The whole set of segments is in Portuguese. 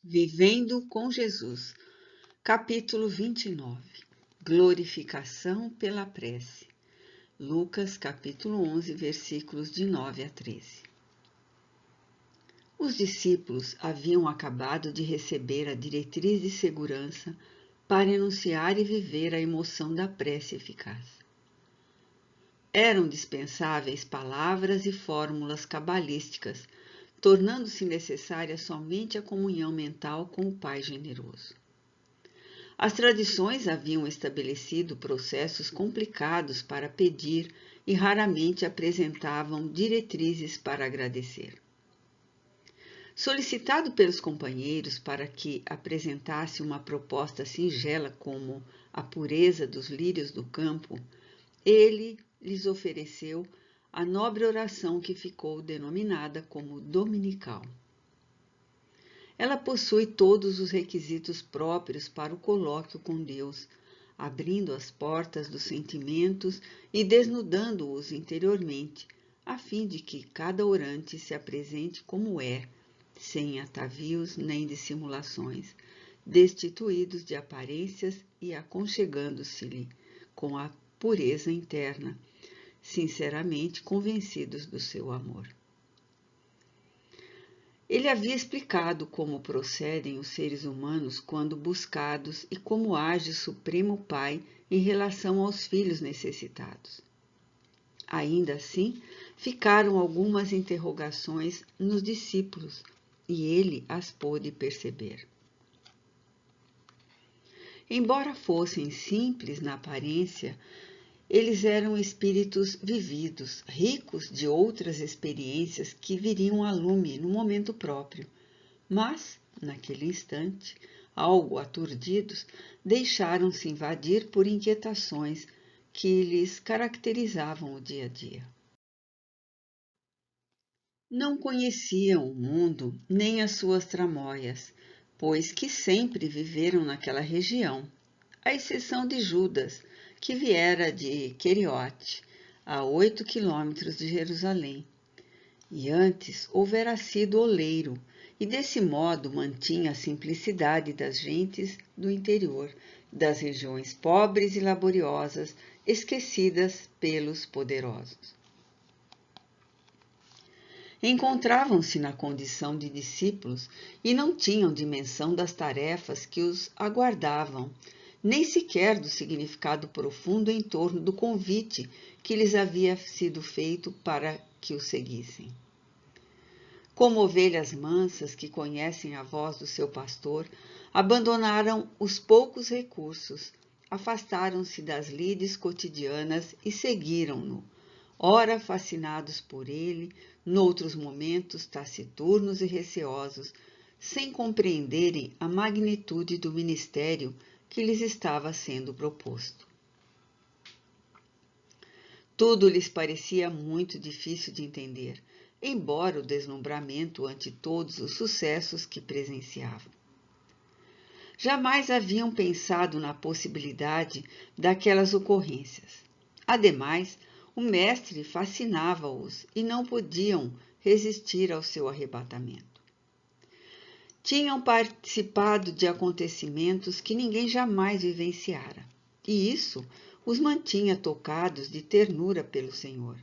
Vivendo com Jesus, capítulo 29. Glorificação pela prece. Lucas, capítulo 11, versículos de 9 a 13. Os discípulos haviam acabado de receber a diretriz de segurança para enunciar e viver a emoção da prece eficaz. Eram dispensáveis palavras e fórmulas cabalísticas, tornando-se necessária somente a comunhão mental com o Pai generoso. As tradições haviam estabelecido processos complicados para pedir e raramente apresentavam diretrizes para agradecer. Solicitado pelos companheiros para que apresentasse uma proposta singela como a pureza dos lírios do campo, ele lhes ofereceu a nobre oração que ficou denominada como dominical. Ela possui todos os requisitos próprios para o colóquio com Deus, abrindo as portas dos sentimentos e desnudando-os interiormente, a fim de que cada orante se apresente como é, sem atavios nem dissimulações, destituídos de aparências e aconchegando-se-lhe com a pureza interna, sinceramente convencidos do seu amor. Ele havia explicado como procedem os seres humanos quando buscados e como age o Supremo Pai em relação aos filhos necessitados. Ainda assim, ficaram algumas interrogações nos discípulos, e ele as pôde perceber. Embora fossem simples na aparência, eles eram espíritos vividos, ricos de outras experiências que viriam a lume no momento próprio, mas, naquele instante, algo aturdidos, deixaram-se invadir por inquietações que lhes caracterizavam o dia a dia. Não conheciam o mundo nem as suas tramóias, pois que sempre viveram naquela região, à exceção de Judas, que viera de Queriote, a 8 quilômetros de Jerusalém, e antes houvera sido oleiro, e desse modo mantinha a simplicidade das gentes do interior, das regiões pobres e laboriosas, esquecidas pelos poderosos. Encontravam-se na condição de discípulos e não tinham dimensão das tarefas que os aguardavam, nem sequer do significado profundo em torno do convite que lhes havia sido feito para que o seguissem. Como ovelhas mansas que conhecem a voz do seu pastor, abandonaram os poucos recursos, afastaram-se das lides cotidianas e seguiram-no, ora fascinados por ele, noutros momentos taciturnos e receosos, sem compreenderem a magnitude do ministério que lhes estava sendo proposto. Tudo lhes parecia muito difícil de entender, embora o deslumbramento ante todos os sucessos que presenciavam. Jamais haviam pensado na possibilidade daquelas ocorrências. Ademais, o mestre fascinava-os e não podiam resistir ao seu arrebatamento. Tinham participado de acontecimentos que ninguém jamais vivenciara, e isso os mantinha tocados de ternura pelo Senhor.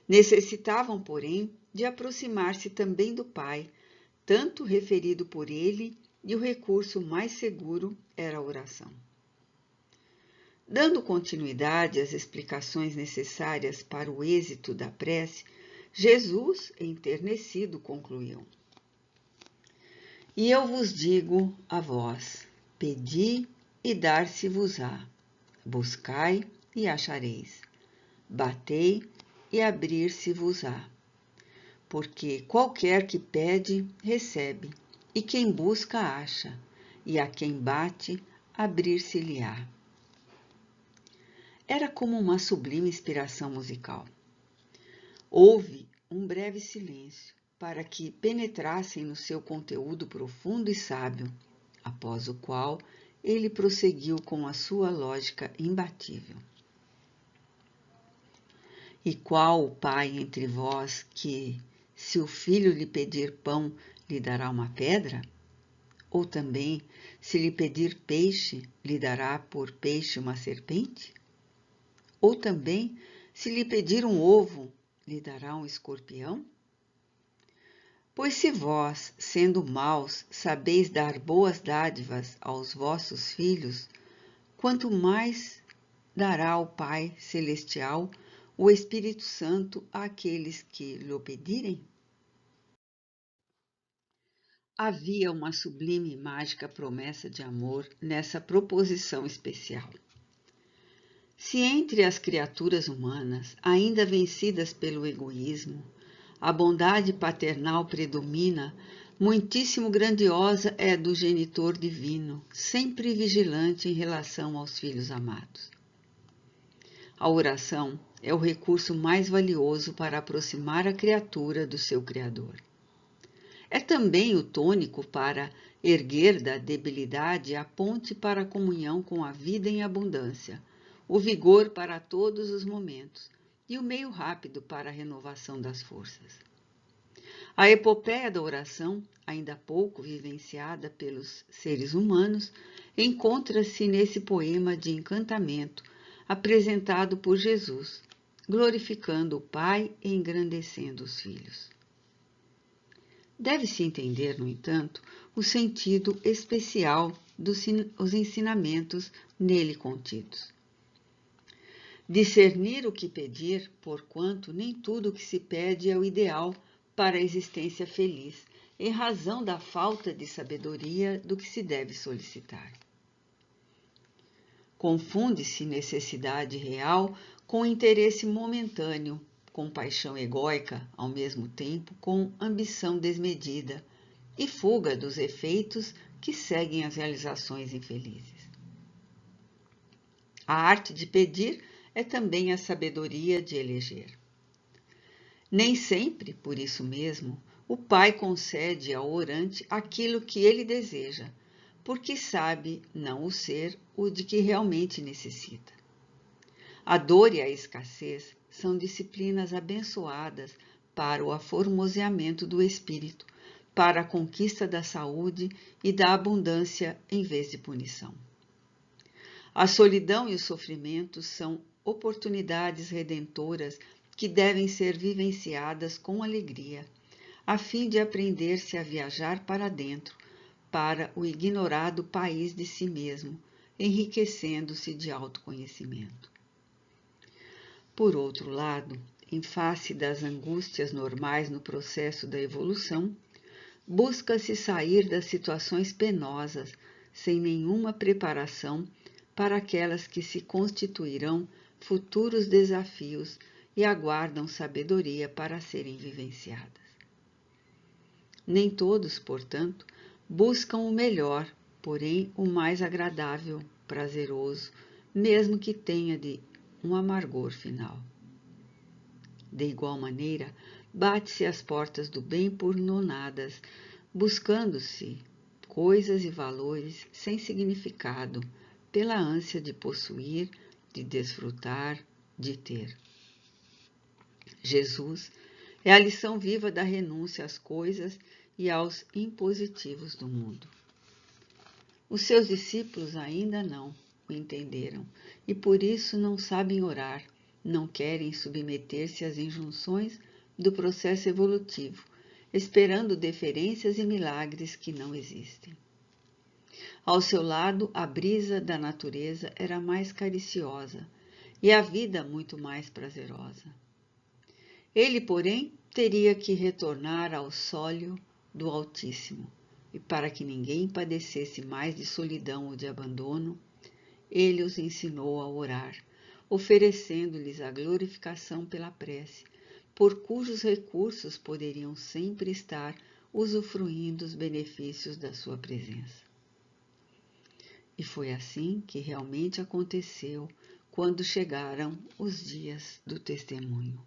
Necessitavam, porém, de aproximar-se também do Pai, tanto referido por ele, e o recurso mais seguro era a oração. Dando continuidade às explicações necessárias para o êxito da prece, Jesus, enternecido, concluiu: E eu vos digo a vós, pedi e dar-se-vos-á, buscai e achareis, batei e abrir-se-vos-á. Porque qualquer que pede, recebe, e quem busca, acha, e a quem bate, abrir-se-lhe-á. Era como uma sublime inspiração musical. Houve um breve silêncio para que penetrassem no seu conteúdo profundo e sábio, após o qual ele prosseguiu com a sua lógica imbatível. E qual o pai entre vós que, se o filho lhe pedir pão, lhe dará uma pedra? Ou também, se lhe pedir peixe, lhe dará por peixe uma serpente? Ou também, se lhe pedir um ovo, lhe dará um escorpião? Pois se vós, sendo maus, sabeis dar boas dádivas aos vossos filhos, quanto mais dará o Pai Celestial o Espírito Santo àqueles que lhe pedirem? Havia uma sublime e mágica promessa de amor nessa proposição especial. Se entre as criaturas humanas, ainda vencidas pelo egoísmo, a bondade paternal predomina, muitíssimo grandiosa é do genitor divino, sempre vigilante em relação aos filhos amados. A oração é o recurso mais valioso para aproximar a criatura do seu Criador. É também o tônico para erguer da debilidade a ponte para a comunhão com a vida em abundância, o vigor para todos os momentos e o meio rápido para a renovação das forças. A epopeia da oração, ainda pouco vivenciada pelos seres humanos, encontra-se nesse poema de encantamento apresentado por Jesus, glorificando o Pai e engrandecendo os filhos. Deve-se entender, no entanto, o sentido especial dos ensinamentos nele contidos. Discernir o que pedir, porquanto nem tudo o que se pede é o ideal para a existência feliz, em razão da falta de sabedoria do que se deve solicitar. Confunde-se necessidade real com interesse momentâneo, com paixão egóica, ao mesmo tempo com ambição desmedida e fuga dos efeitos que seguem as realizações infelizes. A arte de pedir é também a sabedoria de eleger. Nem sempre, por isso mesmo, o Pai concede ao orante aquilo que ele deseja, porque sabe não o ser o de que realmente necessita. A dor e a escassez são disciplinas abençoadas para o aformoseamento do espírito, para a conquista da saúde e da abundância em vez de punição. A solidão e o sofrimento são oportunidades redentoras que devem ser vivenciadas com alegria, a fim de aprender-se a viajar para dentro, para o ignorado país de si mesmo, enriquecendo-se de autoconhecimento. Por outro lado, em face das angústias normais no processo da evolução, busca-se sair das situações penosas sem nenhuma preparação para aquelas que se constituirão futuros desafios e aguardam sabedoria para serem vivenciadas. Nem todos, portanto, buscam o melhor, porém o mais agradável, prazeroso, mesmo que tenha de um amargor final. De igual maneira, bate-se às portas do bem por nonadas, buscando-se coisas e valores sem significado, pela ânsia de possuir, de desfrutar, de ter. Jesus é a lição viva da renúncia às coisas e aos impositivos do mundo. Os seus discípulos ainda não o entenderam e por isso não sabem orar, não querem submeter-se às injunções do processo evolutivo, esperando deferências e milagres que não existem. Ao seu lado, a brisa da natureza era mais cariciosa e a vida muito mais prazerosa. Ele, porém, teria que retornar ao sólio do Altíssimo, e para que ninguém padecesse mais de solidão ou de abandono, ele os ensinou a orar, oferecendo-lhes a glorificação pela prece, por cujos recursos poderiam sempre estar usufruindo os benefícios da sua presença. E foi assim que realmente aconteceu quando chegaram os dias do testemunho.